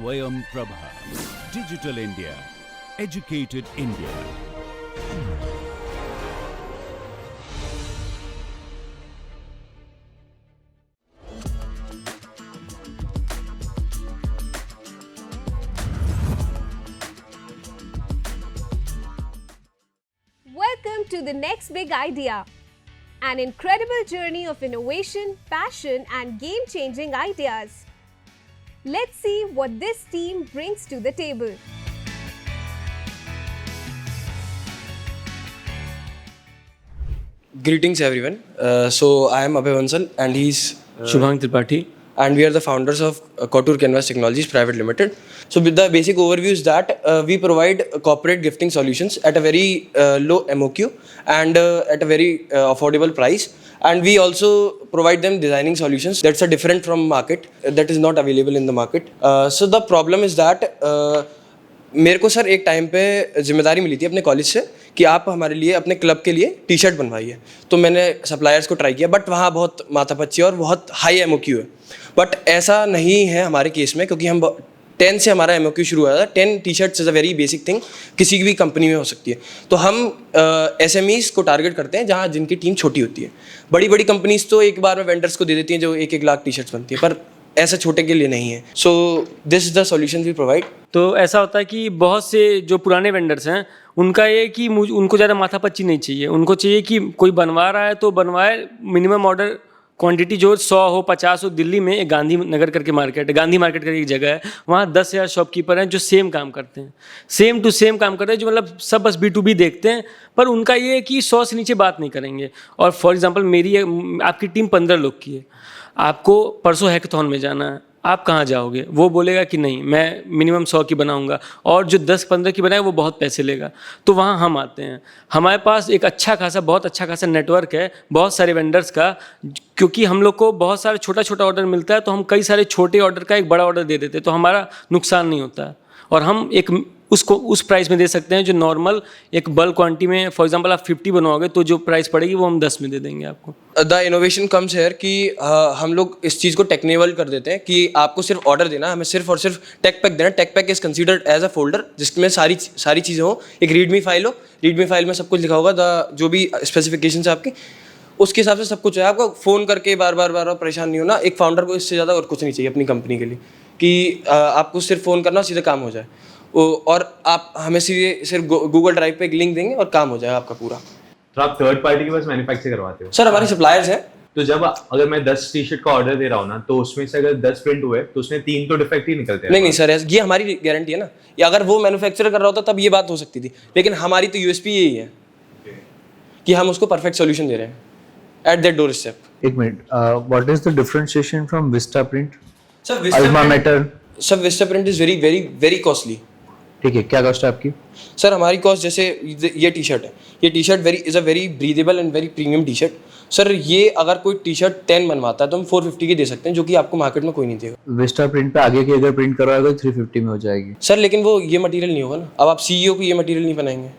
Swayam Prabha. Digital India. Educated India. Welcome to the next big idea. An incredible journey of innovation, passion, and game-changing ideas. Let's see what this team brings to the table. Greetings everyone. So I am Abhay Bansal and he's Shubhang Tripathi. And we are the founders of Couture Canvas Technologies Private Limited. So with the basic overview is that we provide corporate gifting solutions at a very low MOQ and at a very affordable price. And we also provide them designing solutions that's a different from market that is not available in the market. So the problem is that मेरे को sir एक time पे जिम्मेदारी मिली थी अपने college से कि आप हमारे लिए अपने क्लब के लिए टी शर्ट बनवाइए. तो मैंने सप्लायर्स को ट्राई किया बट वहाँ बहुत माथापच्ची और बहुत हाई एमओक्यू है. बट ऐसा नहीं है हमारे केस में क्योंकि हम 10 से हमारा एमओक्यू शुरू हुआ था. 10 T shirts is a very basic thing, किसी भी कंपनी में हो सकती है. तो हम एसएमईज को टारगेट करते हैं जहाँ जिनकी टीम छोटी होती है. बड़ी बड़ी कंपनीज तो एक बार में वेंडर्स को दे देती हैं जो 1-1 लाख टी शर्ट्स बनती है, पर ऐसा छोटे के लिए नहीं है. So this is the solution we provide. तो ऐसा होता है कि बहुत से जो पुराने वेंडर्स हैं उनका ये कि उनको ज़्यादा माथापच्ची नहीं चाहिए. उनको चाहिए कि कोई बनवा रहा है तो बनवाए. मिनिमम ऑर्डर क्वांटिटी जो 100 हो 50 हो. दिल्ली में एक गांधी नगर करके मार्केट है, गांधी मार्केट करके एक जगह है, वहाँ 10,000 शॉपकीपर हैं जो सेम काम करते हैं, सेम टू सेम काम करते हैं, जो मतलब सब बस B2B देखते हैं. पर उनका ये है कि 100 से नीचे बात नहीं करेंगे. और फॉर एग्जांपल मेरी आपकी टीम 15 लोग की है, आपको परसों हैकाथॉन में जाना है, आप कहाँ जाओगे? वो बोलेगा कि नहीं मैं मिनिमम 100 की बनाऊंगा, और जो 10-15 की बनाए वो बहुत पैसे लेगा. तो वहाँ हम आते हैं. हमारे पास एक बहुत अच्छा खासा नेटवर्क है बहुत सारे वेंडर्स का, क्योंकि हम लोग को बहुत सारे छोटा ऑर्डर मिलता है तो हम कई सारे छोटे ऑर्डर का एक बड़ा ऑर्डर दे देते हैं, तो हमारा नुकसान नहीं होता है. और हम एक उसको उस प्राइस में दे सकते हैं जो नॉर्मल एक बल्क क्वांटिटी में, फॉर एग्जांपल आप 50 बनवाओगे तो जो प्राइस पड़ेगी वो हम 10 में दे देंगे आपको. द इनोवेशन कम्स हेयर कि हम लोग इस चीज़ को टेक्निकल कर देते हैं कि आपको सिर्फ ऑर्डर देना, हमें सिर्फ और सिर्फ टेक पैक देना. Tech pack is considered as a folder जिसमें सारी चीज़ें हो. एक रीडमी फाइल हो, रीडमी फाइल में सब कुछ लिखा होगा, जो भी स्पेसिफिकेशन है आपकी उसके हिसाब से सब कुछ है. आपको फ़ोन करके बार बार परेशान नहीं होना. एक फाउंडर को इससे ज़्यादा और कुछ नहीं चाहिए अपनी कंपनी के लिए कि आपको सिर्फ फ़ोन करना सीधे काम हो जाए. और आप हमें सिर्फ गूगल ड्राइव पे एक लिंक देंगे और काम हो जाएगा आपका पूरा. तो आप थर्ड पार्टी के पास मैन्युफैक्चर करवाते हो? सर हमारी सप्लायर्स हैं. तो जब अगर मैं 10 टी शर्ट का ऑर्डर दे रहा हूँ ना, तो उसमें से अगर 10 प्रिंट हुए तो उसमें 3 तो डिफेक्ट ही निकलते हैं. नहीं सर, ये हमारी गारंटी है ना. या अगर वो मैन्युफैक्चरर कर रहा होता तब ये बात हो सकती थी, लेकिन हमारी तो यूएसपी यही है कि हम उसको परफेक्ट सोल्यूशन दे रहे हैं एट दैट डोर स्टेप. एक minute, what is the differentiation from Vistaprint? Sir Alma metal. Sir Vistaprint is very very very costly. ठीक है, क्या कॉस्ट है आपकी? सर हमारी कॉस्ट जैसे ये टी शर्ट है, ये T shirt is a very breathable and very premium T shirt. Sir ये अगर कोई टी शर्ट 10 बनवाता है तो हम 450 की दे सकते हैं, जो कि आपको मार्केट में कोई नहीं देगा. विस्टा प्रिंट पे आगे की अगर प्रिंट करवाएगा तो 350 में हो जाएगी. सर लेकिन वो ये मटेरियल नहीं होगा ना. अब आप सीईओ को ये मटेरियल नहीं बनाएंगे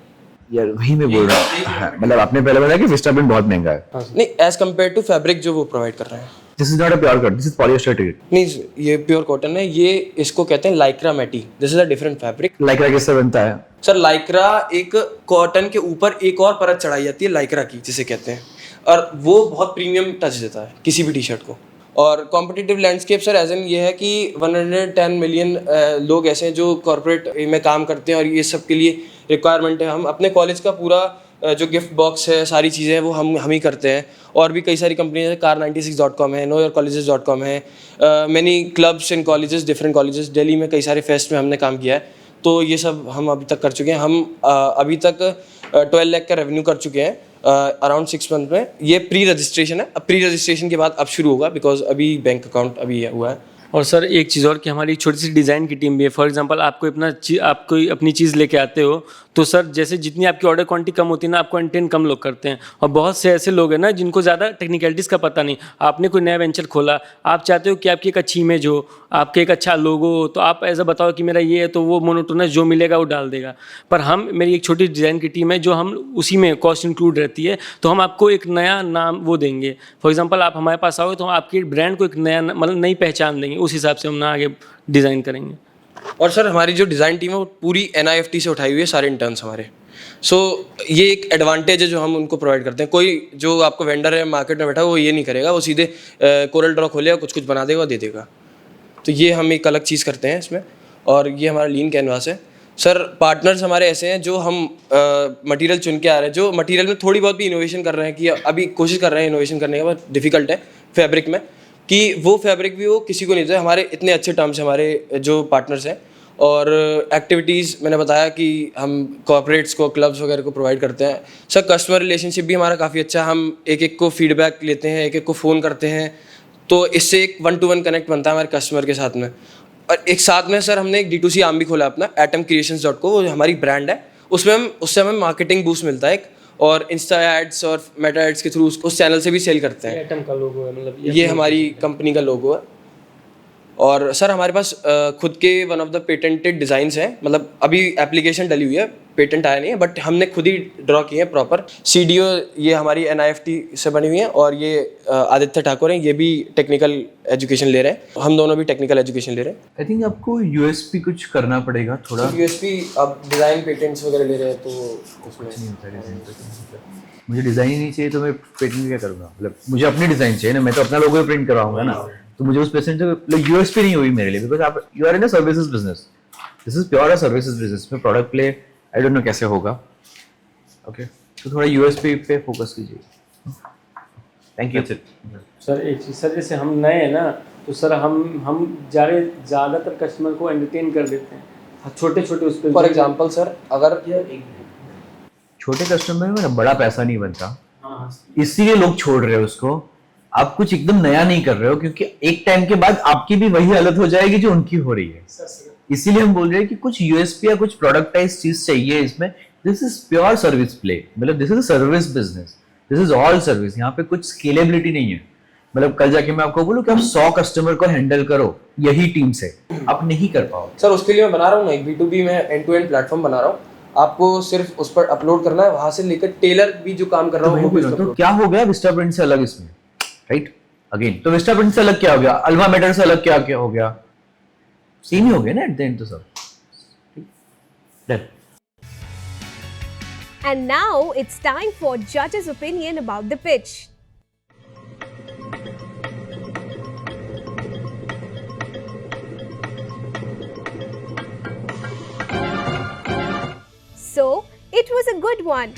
यार, वही मैं बोल रहा हूँ. मतलब आपने पहले बताया कि विस्टा प्रिंट बहुत महंगा है. नहीं, एज कम्पेयर टू फैब्रिक जो वो प्रोवाइड कर रहे हैं. This is not a pure cut, this is polyester ticket. नहीं, ये प्योर कॉटन है. ये इसको कहते हैं Lycra matty. This is a different fabric. Lycra किससे बनता है? सर लाइक्रा एक कॉटन के ऊपर एक और परत चढ़ाई जाती है लाइक्रा की, जिसे कहते हैं, और वो बहुत प्रीमियम टच देता है किसी भी टी शर्ट को. और competitive landscape sir as an ये है कि 110 मिलियन लोग ऐसे हैं जो कॉर्पोरेट में काम करते हैं और ये सब के लिए रिक्वायरमेंट है. हम अपने कॉलेज का पूरा जो गिफ्ट बॉक्स है, सारी चीज़ें हैं वो हम ही करते हैं. और भी कई सारी कंपनीज हैं, car96.com है, knowyourcolleges.com है, many clubs in colleges, different colleges. Delhi में कई सारे फेस्ट में हमने काम किया है. तो ये सब हम अभी तक कर चुके हैं. हम अभी तक 12 लाख का रेवेन्यू कर चुके हैं अराउंड 6 मंथ में. ये प्री रजिस्ट्रेशन है. अब प्री रजिस्ट्रेशन के बाद अब शुरू होगा, बिकॉज अभी बैंक अकाउंट अभी हुआ है. और सर एक चीज़ और कि हमारी एक छोटी सी डिज़ाइन की टीम भी है. फॉर एग्जांपल आपको अपनी चीज़ लेके आते हो तो सर जैसे जितनी आपकी ऑर्डर क्वांटिटी कम होती है ना, आपको कंटेंट कम लोग करते हैं. और बहुत से ऐसे लोग हैं ना जिनको ज़्यादा टेक्निकलिटीज़ का पता नहीं. आपने कोई नया वेंचर खोला, आप चाहते हो कि आपकी एक अच्छी इमेज हो, आपके एक अच्छा लोगो हो, तो आप ऐसा बताओ कि मेरा ये है, तो वो मोनोटोनस जो मिलेगा वो डाल देगा. पर मेरी एक छोटी डिज़ाइन की टीम है जो हम उसी में कॉस्ट इंक्लूड रहती है, तो हम आपको एक नया नाम वो देंगे. फॉर एग्जाम्पल आप हमारे पास आओगे तो हम आपकी ब्रांड को एक नया मतलब नई पहचान देंगे. उस हिसाब से हम ना आगे डिज़ाइन करेंगे. और सर हमारी जो डिज़ाइन टीम है वो पूरी NIFT से उठाई हुई है, सारे इंटर्न्स हमारे। सो ये एक एडवांटेज है जो हम उनको प्रोवाइड करते हैं। कोई जो आपको वेंडर है मार्केट में बैठा वो ये नहीं करेगा, वो सीधे कोरल ड्रॉ खोलेगा, कुछ कुछ बना देगा, दे देगा। तो ये हम एक अलग चीज़ करते हैं इसमें। और ये हमारा लीन कैनवास है सर। पार्टनर्स हमारे ऐसे हैं जो हम मटेरियल चुन के आ रहे हैं, जो मटेरियल में थोड़ी बहुत भी इनोवेशन कर रहे हैं, कि अभी कोशिश कर रहे हैं इनोवेशन करने का, बहुत डिफिकल्ट है फैब्रिक में, कि वो फैब्रिक भी वो किसी को नहीं देता। हमारे इतने अच्छे टर्म्स हैं हमारे जो पार्टनर्स हैं। और एक्टिविटीज़ मैंने बताया कि हम कॉर्पोरेट्स को, क्लब्स वगैरह को प्रोवाइड करते हैं सर। कस्टमर रिलेशनशिप भी हमारा काफ़ी अच्छा है। हम एक एक को फीडबैक लेते हैं, एक एक को फ़ोन करते हैं, तो इससे एक 1-to-1 कनेक्ट बनता है हमारे कस्टमर के साथ में। और एक साथ में सर हमने एक D2C आर्म भी खोला अपना, atomcreations.co, वो हमारी ब्रांड है। उससे हमें मार्केटिंग बूस्ट मिलता है एक, और इंस्टा एड्स और मेटा एड्स के थ्रू उस चैनल से भी सेल करते हैं। एटम का लोगो है, मतलब ये हमारी कंपनी का लोगो है। और सर हमारे पास खुद के one of the patented designs हैं, मतलब अभी एप्लीकेशन डली हुई है, पेटेंट आया नहीं है, बट हमने खुद ही ड्रॉ किए हैं प्रॉपर। CDO ये हमारी NIFT से बनी हुई है, और ये आदित्य ठाकुर हैं, ये भी टेक्निकल एजुकेशन ले रहे हैं। हम दोनों भी टेक्निकल एजुकेशन ले रहे हैं। आई थिंक आपको USP कुछ करना पड़ेगा थोड़ा। USP अब डिज़ाइन पेटेंट्स वगैरह ले रहे हैं, तो उसमें मुझे डिज़ाइन ही नहीं चाहिए तो मैं पेटेंट क्या करूँगा? मतलब मुझे अपनी डिज़ाइन चाहिए ना, मैं तो अपना लोगो प्रिंट करवाऊंगा ना, तो मुझे उस पेशेंट से USP नहीं हुई मेरे लिए, बिकॉज आप you are in a services business, this is pure a services business में product play I don't know कैसे होगा। ओके, तो थोड़ा USP पे फोकस कीजिए। Thank you sir. एक चीज़ सर, जैसे हम नए हैं ना, तो सर हम ज़्यादातर कस्टमर को एंटरटेन कर देते हैं छोटे छोटे उस पर। फॉर एग्जाम्पल सर, अगर छोटे कस्टमर में ना बड़ा पैसा नहीं बनता, हाँ, इसीलिए लोग छोड़ रहे हैं उसको। आप कुछ एकदम नया नहीं कर रहे हो, क्योंकि एक टाइम के बाद आपकी भी वही हालत हो जाएगी जो उनकी हो रही है। इसीलिए हम बोल रहे हैं कि कुछ USP या कुछ प्रोडक्टाइज चीज चाहिए इसमें। This is pure service play, मतलब this is service business, this is all service. यहाँ पे कुछ स्केलेबिलिटी नहीं है। मतलब कल जाके मैं आपको बोलूं कि आप 100 कस्टमर को हैंडल करो यही टीम से, आप नहीं कर पाओ। सर उसके लिए मैं बना रहा हूँ ना एक B2B में एंड-टू-एंड प्लेटफॉर्म बना रहा हूँ। आपको सिर्फ उस पर अपलोड करना है, वहां से लेकर टेलर भी जो काम कर रहा हूँ वो भी तो क्या हो गया विस्टा प्रिंट से अलग इसमें, राइट? अगेन तो विस्टा प्रिंट से अलग क्या हो गया, अल्वा मेटर से अलग क्या क्या हो गया, सेम ही हो गया ना एट द एंड तो सब। And now it's time for judges' opinion about the pitch. So, it was a good one.